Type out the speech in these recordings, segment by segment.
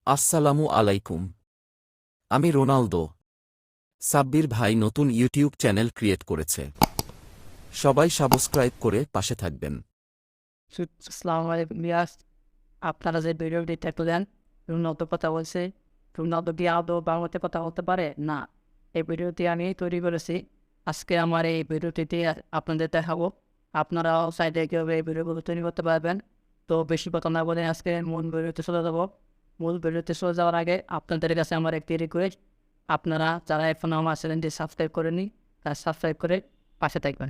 আসসালামু আলাইকুম। আমি রোনালদো। সাব্বির ভাই নতুন ইউটিউব চ্যানেল ক্রিয়েট করেছে। সবাই সাবস্ক্রাইব করে পাশে থাকবেন। আসসালামু আলাইকুম বিয়াস, আপনারা যে ভিডিওটি দেখলেন রোনালদো কথা বলছে। রোনালদো কি আদৌ বাংলাতে কথা বলতে পারে? না, এই ভিডিওটি আমি তৈরি করেছি। আজকে আমার এই ভিডিওটিতে আপনাদের দেখাবো। আপনারাও সাইডে কীভাবে এই ভিডিওগুলো তৈরি করতে পারবেন। তো বেশি কথা না বলে আজকে মূল ভিডিওতে চলে যাবো। মূল ভিডিওতে চলে যাওয়ার আগে আপনাদের কাছে আমার একটি রিকোয়েস্ট, আপনারা যারা এখনও আমার চ্যানেলটি সাবস্ক্রাইব করেনি তারা সাবস্ক্রাইব করে পাশে থাকবেন।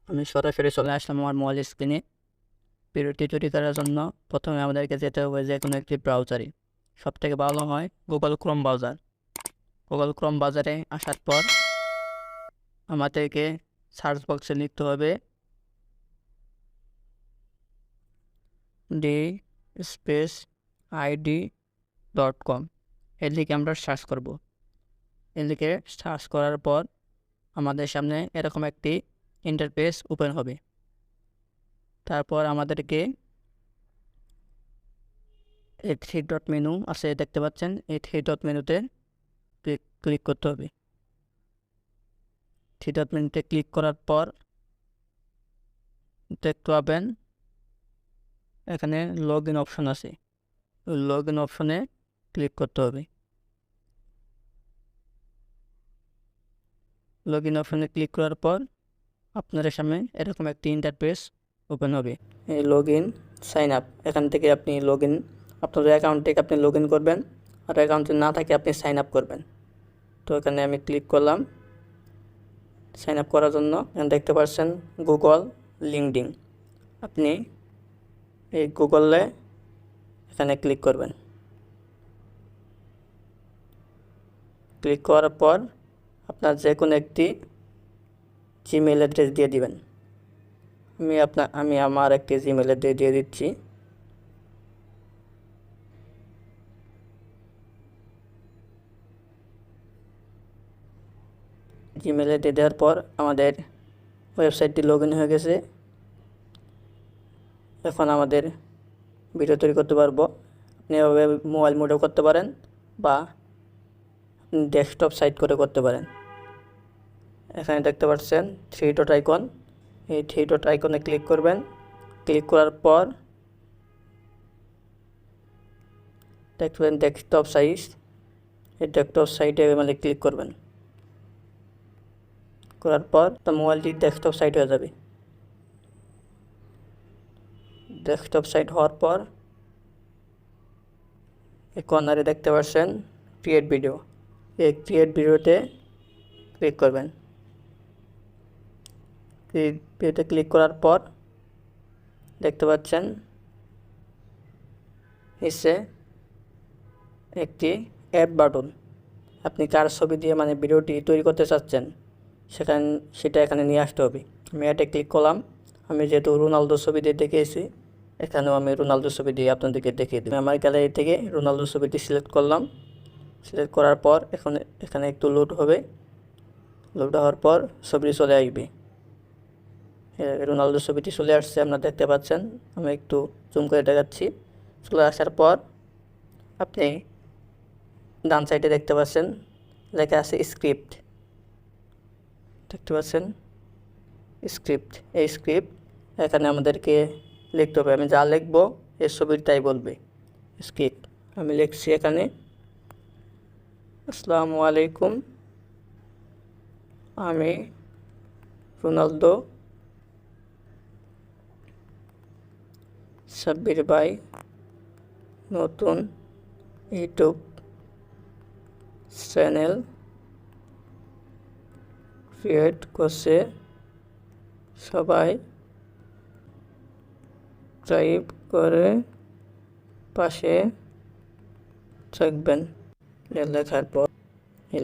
আমি সরাসরি চলে আসলাম আমার মোবাইল স্ক্রিনে। ভিডিওটি তৈরি করার জন্য প্রথমে আমাদেরকে যেতে হবে যে কোনো একটি ব্রাউজারে। সবথেকে ভালো হয় Google Chrome browser. Google Chrome ব্রাউজারে আসার পর আমাদেরকে সার্চ বক্সে লিখতে হবে d-id.com। এর লিখে আমরা সার্চ করব। এর লিখে সার্চ করার পর আমাদের সামনে এরকম একটি ইন্টারফেস ওপেন হবে। তারপর আমাদেরকে এই 3 ডট মেনু আছে দেখতে পাচ্ছেন, এই 3 ডট মেনুতে ক্লিক করতে হবে। 3 ডট মেনুতে ক্লিক করার পর দেখতে পাবেন এখানে লগ ইন অপশন আছে। ওই লগ ইন অপশনে ক্লিক করতে হবে। লগ ইন অপশনে ক্লিক করার পর আপনাদের সামনে এরকম একটি ইন্টারফেস ওপেন হবে। এই লগ ইন সাইন আপ, এখান থেকে আপনি লগ ইন আপনাদের অ্যাকাউন্ট থেকে আপনি লগ ইন করবেন, আর অ্যাকাউন্ট না থাকে আপনি সাইন আপ করবেন। তো এখানে আমি ক্লিক করলাম সাইন আপ করার জন্য। এখানে দেখতে পাচ্ছেন গুগল লিঙ্কডিন। আপনি এই গুগলে এখানে ক্লিক করবেন। ক্লিক করার পর আপনার যে কোনো একটি জিমেইল অ্যাড্রেস দিয়ে দিবেন। আমি আমার একটি জিমেইল অ্যাড্রেস দিয়ে দিচ্ছি। জিমেইল অ্যাড্রেস দেওয়ার পর আমাদের ওয়েবসাইটটি লগ ইন হয়ে গেছে। এখন আমাদের ভিডিও তৈরি করতে পারবো। আপনি এভাবে মোবাইল মোডেও করতে পারেন বা ডেস্কটপ সাইট করে করতে পারেন। এখানে দেখতে পাচ্ছেন 3 ডট আইকন, এই 3 ডট আইকনে ক্লিক করবেন। ক্লিক করার পর দেখবেন ডেস্কটপ সাইজ, এই ডেস্কটপ সাইটে মানে ক্লিক করবেন। করার পর তো মোবাইলটি ডেস্কটপ সাইট হয়ে যাবে। ডেস্কটপ সাইট হওয়ার পর এই কর্নারে দেখতে পাচ্ছেন ক্রিয়েট ভিডিও, এই ক্রিয়েট ভিডিওতে ক্লিক করবেন। ভিডিওতে ক্লিক করার পর দেখতে পাচ্ছেন নিচে একটি অ্যাড বাটন। আপনি কার ছবি দিয়ে মানে ভিডিওটি তৈরি করতে চাচ্ছেন সেটা এখানে নিয়ে আসতে হবে। আমি অ্যাডে ক্লিক করলাম। আমি যেহেতু রোনালদোর ছবি দিয়ে দেখিয়েছি, এখানেও আমি রোনালদোর ছবি দিয়ে আপনাদেরকে দেখিয়ে দিই। আমার গ্যালারি থেকে রোনালদোর ছবিটি সিলেক্ট করলাম। সিলেক্ট করার পর এখানে একটু লোড হবে। লোড হওয়ার পর ছবিটি চলে আসবে। রোনালদোর ছবিটি চলে আসছে, আপনারা দেখতে পাচ্ছেন। আমি একটু জুম করে দেখাচ্ছি। চলে আসার পর আপনি ডান সাইডে দেখতে পাচ্ছেন লেখা আছে স্ক্রিপ্ট, দেখতে পাচ্ছেন স্ক্রিপ্ট। এই স্ক্রিপ্ট এখানে আমাদেরকে লিখতে হবে। আমি যা লিখবো এই ছবির তাই বলবে স্ক্রিপ্ট। আমি লিখছি এখানে আসসালামু আলাইকুম, আমি রোনালদো সাব্বির ভাই নতুন ইউটিউব চ্যানেল ক্রিয়েট করছে, সবাই সাবস্ক্রাইব করে পাশে থাকবেন। লেখার পর এই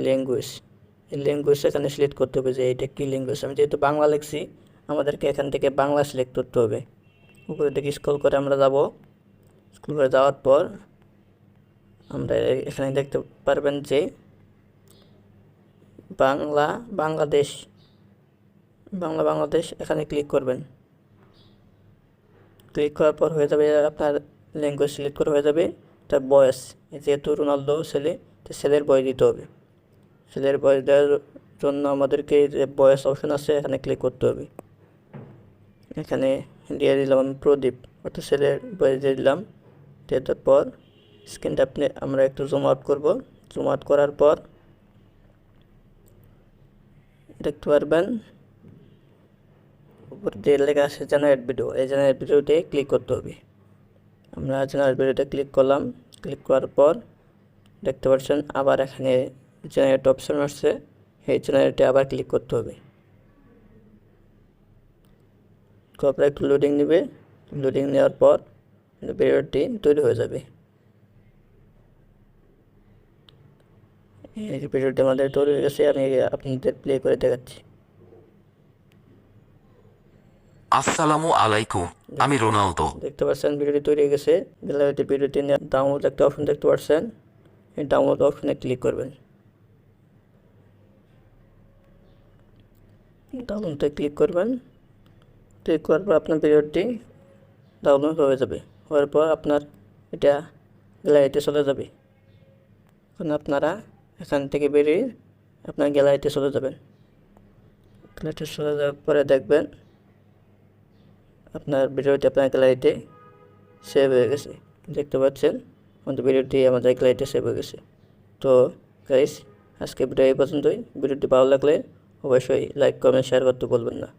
ল্যাঙ্গুয়েজ এখানে সিলেক্ট করতে হবে যে এটা কী ল্যাঙ্গুয়েজ। আমি যেহেতু বাংলা লিখছি, আমাদেরকে এখান থেকে বাংলা সিলেক্ট করতে হবে। উপরে দিকে স্ক্রল করে আমরা যাব। স্ক্রল করে যাওয়ার পর আমরা এখানে দেখতে পারবেন যে বাংলাদেশ এখানে ক্লিক করবেন। ক্লিক করার পর হয়ে যাবে আপনার ল্যাঙ্গুয়েজ সিলেক্ট করে হয়ে যাবে। তার বয়স, যেহেতু রোনালদো ছেলে, তো ছেলের বয়স দিতে হবে। ছেলের বয়স দেওয়ার জন্য আমাদেরকে যে বয়স অপশন আছে এখানে ক্লিক করতে হবে। এখানে দিয়ে দিলাম আমি প্রদীপ, অর্থাৎ ছেলের বয়স দিয়ে দিলাম। দেওয়ার পর স্ক্রিনটা আমরা একটু জুম আউট করবো। জুম আউট করার পর দেখতে পারবেন উপর দিয়ে লেখা আছে জেনারেট ভিডিও। এই জেনারেট ভিডিওতে ক্লিক করতে হবে। আমরা জেনারেট ভিডিওতে ক্লিক করলাম। ক্লিক করার পর দেখতে পাচ্ছেন আবার এখানে জেনারেট অপশন আসছে, এই জেনারেটে আবার ক্লিক করতে হবে। তারপরে একটু লোডিং নেবে। লোডিং নেওয়ার পর ভিডিওটি তৈরি হয়ে যাবে। এই ভিডিওটি আমাদের তৈরি হয়ে গেছে, আমি আপনাদের প্লে করে দেখাচ্ছি। আসসালামু আলাইকুম, আমি রোনালদো। দেখতে পাচ্ছেন ভিডিওটি তৈরি হয়ে গেছে। গ্যালারিতে ভিডিওটি ডাউনলোড একটা অপশন দেখতে পাচ্ছেন, এই ডাউনলোড অপশনে ক্লিক করবেন। ডাউনলোডে ক্লিক করবেন। ক্লিক করার পর আপনার ভিডিওটি ডাউনলোড হয়ে যাবে। হওয়ার পর আপনার এটা গ্যালারিতে চলে যাবে। এখন আপনারা এখান থেকে বেরিয়ে আপনার গ্যালারিতে চলে যাবেন। গ্যালারিতে চলে যাওয়ার পরে দেখবেন আপনার ভিডিওটি আপনার গ্যালারিতে সেভ হয়ে গেছে। দেখতে পাচ্ছেন আমাদের ভিডিওটি আমাদের গ্যালারিতে সেভ হয়ে গেছে। তো গাইস, আজকে ভিডিও এই পর্যন্তই। ভিডিওটি ভালো লাগলে অবশ্যই লাইক, কমেন্ট, শেয়ার করতে বলবেন না।